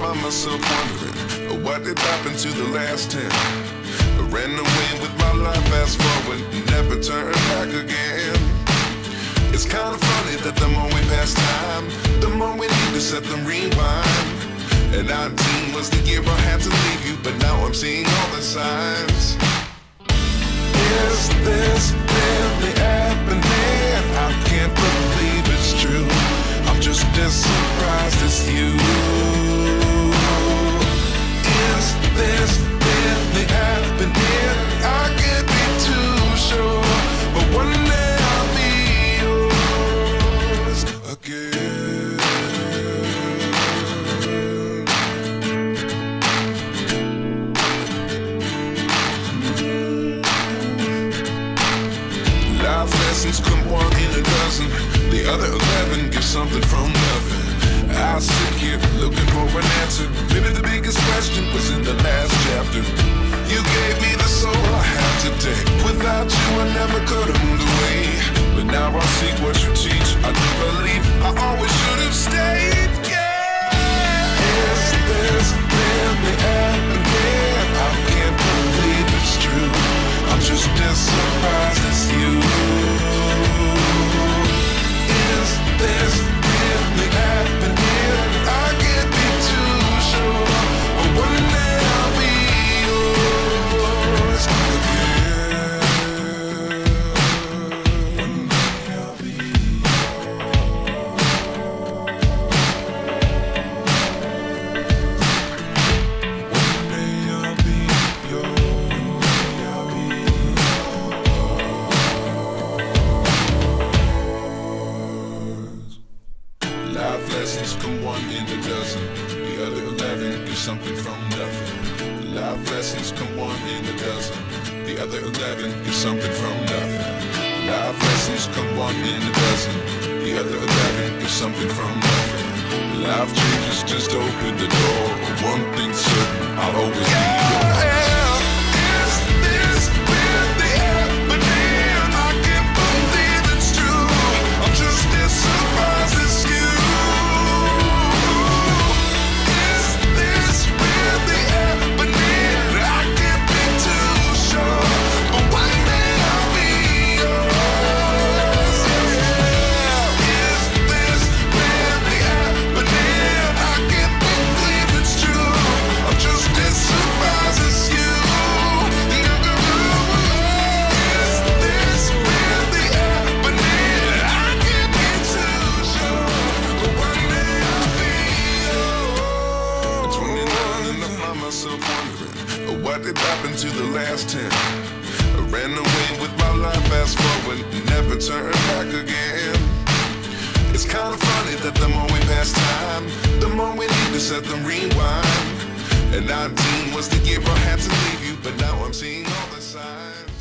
find myself wondering, what did happen to the last 10? I ran away with my life, fast forward, never turn back again. It's kind of funny that the more we pass time, the more we need to set them rewind. And 19 was the year I had to leave you, but now I'm seeing all the signs. Is this really happening? I can't believe it's true. I'm just as surprised as you. Is this really happening? I can't be too sure, but one day I'll be yours again. Life lessons come one in a dozen. The other 11 give something from nothing. I sit here looking for an answer. Maybe the biggest question was in the last chapter. You gave me the soul I have today. Without you I never could have moved away. But now I see what you teach. I do believe I always should have stayed. Yeah. Is this really happening? I can't believe it's true. I'm just as surprised as you. Is this really happening? I can't be too sure, but one day I'll be yours again. One day I'll be Life lessons come one in a dozen. The other 11 give something from nothing. Life lessons come one in a dozen. The other 11 give something from nothing. Life lessons come one in a dozen. The other 11 give something from nothing. Life changes just open the door. One thing's certain, I'll always be yours. Wondering, what did happen to the last 10? I ran away with my life, fast forward, never turn back again. It's kind of funny that the more we pass time, the more we need to set them rewind. And 19 was the year I had to leave you, but now I'm seeing all the signs.